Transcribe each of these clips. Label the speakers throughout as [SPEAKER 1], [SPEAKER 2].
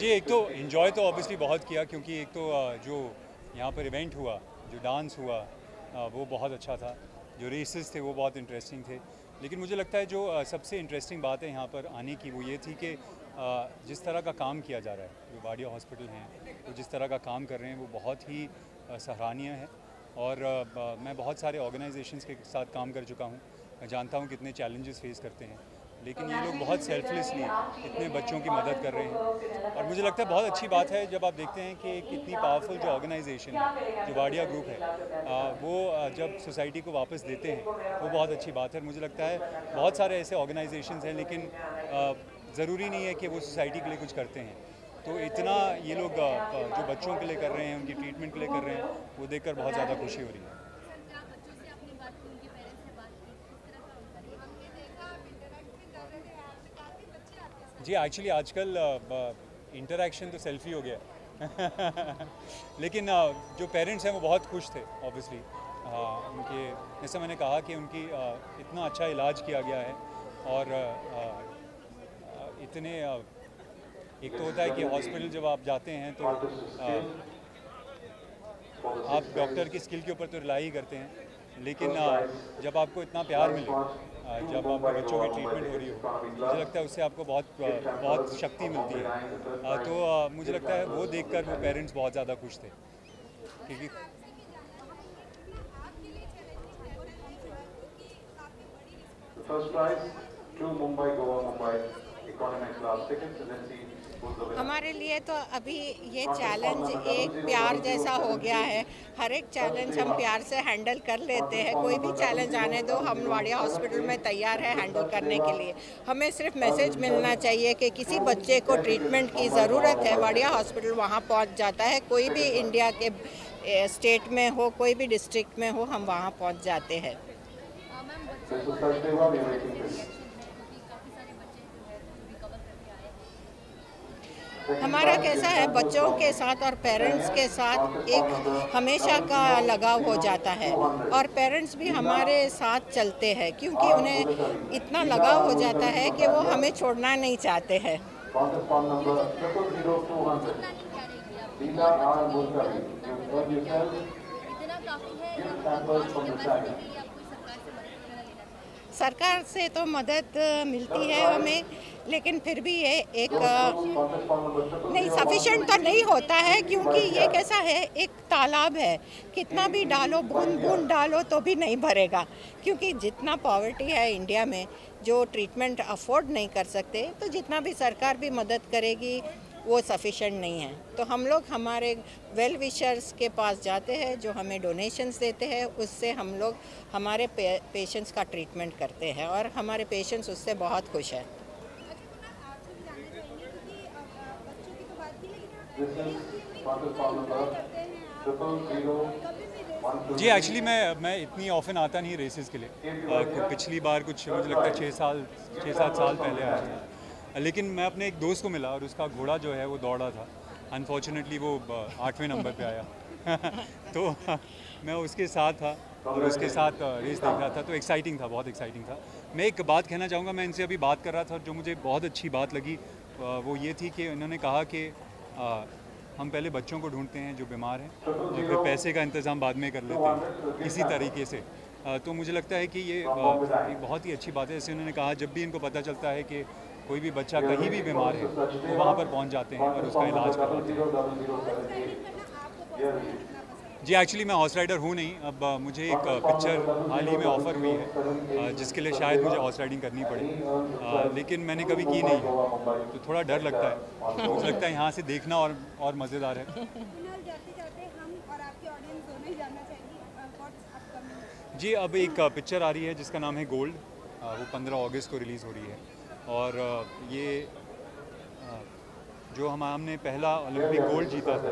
[SPEAKER 1] जी, एक तो इन्जॉय तो ऑब्वियसली बहुत किया, क्योंकि एक तो जो यहाँ पर इवेंट हुआ, जो डांस हुआ, वो बहुत अच्छा था। जो रेसेस थे वो बहुत इंटरेस्टिंग थे। लेकिन मुझे लगता है जो सबसे इंटरेस्टिंग बात है यहाँ पर आने की, वो ये थी कि जिस तरह का काम किया जा रहा है, जो वाडिया हॉस्पिटल हैं वो जिस तरह का काम कर रहे हैं वो बहुत ही सराहनीय है। और मैं बहुत सारे ऑर्गेनाइजेशंस के साथ काम कर चुका हूँ, मैं जानता हूँ कितने चैलेंजेस फेस करते हैं, लेकिन ये लोग बहुत सेल्फलेसली इतने बच्चों की मदद कर रहे हैं। और मुझे लगता है बहुत अच्छी बात है जब आप देखते हैं कि एक इतनी पावरफुल जो ऑर्गेनाइजेशन है, जो वाडिया ग्रुप है, वो जब सोसाइटी को वापस देते हैं, वो बहुत अच्छी बात है। मुझे लगता है बहुत सारे ऐसे ऑर्गेनाइजेशंस हैं, लेकिन ज़रूरी नहीं है कि वो सोसाइटी के लिए कुछ करते हैं। तो इतना ये लोग जो बच्चों के लिए कर रहे हैं, उनकी ट्रीटमेंट के लिए कर रहे हैं, वो देखकर बहुत ज़्यादा खुशी हो रही है। जी, एक्चुअली आजकल इंटरेक्शन तो सेल्फी हो गया है। लेकिन जो पेरेंट्स हैं वो बहुत खुश थे ऑब्वियसली। उनके, जैसे मैंने कहा कि उनकी इतना अच्छा इलाज किया गया है। और इतने एक तो होता है कि हॉस्पिटल जब आप जाते हैं तो आप डॉक्टर की स्किल के ऊपर तो रिलाई ही करते हैं, लेकिन जब आपको इतना प्यार मिले, जब आपके बच्चों की ट्रीटमेंट हो रही हो, मुझे लगता है उससे आपको बहुत शक्ति मिलती है। तो मुझे लगता है वो देखकर वो पेरेंट्स बहुत ज़्यादा खुश थे, क्योंकि
[SPEAKER 2] हमारे लिए तो अभी ये चैलेंज एक प्यार जैसा हो गया है। हर एक चैलेंज हम प्यार से हैंडल कर लेते हैं। कोई भी चैलेंज आने दो, हम वाडिया हॉस्पिटल में तैयार है हैंडल करने के लिए। हमें सिर्फ मैसेज मिलना चाहिए कि किसी बच्चे को ट्रीटमेंट की ज़रूरत है, वाडिया हॉस्पिटल वहाँ पहुँच जाता है। कोई भी इंडिया के स्टेट में हो, कोई भी डिस्ट्रिक्ट में हो, हम वहाँ पहुँच जाते हैं। हमारा कैसा है, बच्चों के साथ और पेरेंट्स के साथ एक हमेशा का लगाव हो जाता है, और पेरेंट्स भी हमारे साथ चलते हैं, क्योंकि उन्हें इतना लगाव हो जाता है कि वो हमें छोड़ना नहीं चाहते हैं। सरकार से तो मदद मिलती है हमें, लेकिन फिर भी ये एक नहीं सफिशेंट तो नहीं होता है, क्योंकि ये कैसा है, एक तालाब है, कितना भी डालो, बूंद बूंद डालो तो भी नहीं भरेगा, क्योंकि जितना पॉवर्टी है इंडिया में, जो ट्रीटमेंट अफोर्ड नहीं कर सकते, तो जितना भी सरकार भी मदद करेगी वो सफिशेंट नहीं है। तो हम लोग हमारे वेल विशर्स के पास जाते हैं, जो हमें डोनेशंस देते हैं, उससे हम लोग हमारे पेशेंट्स का ट्रीटमेंट करते हैं, और हमारे पेशेंट्स उससे बहुत खुश हैं।
[SPEAKER 1] जी, एक्चुअली मैं इतनी ऑफन आता नहीं रेसेस के लिए। पिछली बार कुछ मुझे लगता है 6-7 साल पहले आया था, लेकिन मैं अपने एक दोस्त को मिला और उसका घोड़ा जो है वो दौड़ा था। अनफॉर्चुनेटली वो 8वें नंबर पे आया। तो मैं उसके साथ था और उसके साथ रेस देख रहा था, तो एक्साइटिंग था, बहुत एक्साइटिंग था। मैं एक बात कहना चाहूँगा, मैं इनसे अभी बात कर रहा था और जो मुझे बहुत अच्छी बात लगी वो ये थी कि उन्होंने कहा कि हम पहले बच्चों को ढूंढते हैं जो बीमार हैं, और फिर पैसे का इंतज़ाम बाद में कर लेते हैं इसी तरीके से। तो मुझे लगता है कि ये एक बहुत ही अच्छी बात है। जैसे उन्होंने कहा, जब भी इनको पता चलता है कि कोई भी बच्चा कहीं भी बीमार है, तो वहाँ पर पहुँच जाते हैं और उसका इलाज करवाते हैं। जी, एक्चुअली मैं हॉर्स राइडर हूँ नहीं। अब मुझे एक पिक्चर हाल ही में ऑफ़र हुई है, जिसके लिए शायद मुझे हॉर्स राइडिंग करनी पड़े, लेकिन मैंने कभी की नहीं है, तो थोड़ा डर लगता है। मुझे लगता है यहाँ से देखना और मज़ेदार है। जी, अब एक पिक्चर आ रही है जिसका नाम है गोल्ड। वो 15 अगस्त को रिलीज़ हो रही है, और ये जो हमने पहला ओलंपिक गोल्ड जीता था,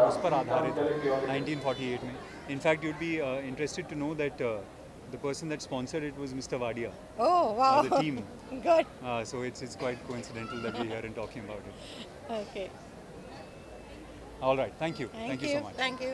[SPEAKER 1] उस पर आधारित है, 1948 में। In fact you'd be interested to know that the person that sponsored it was Mr. Wadia.
[SPEAKER 2] Oh wow!
[SPEAKER 1] The team.
[SPEAKER 2] Good.
[SPEAKER 1] So it's quite coincidental that we're here and talking about it.
[SPEAKER 2] Okay.
[SPEAKER 1] All right. Thank you. Thank you so much.
[SPEAKER 2] Thank you.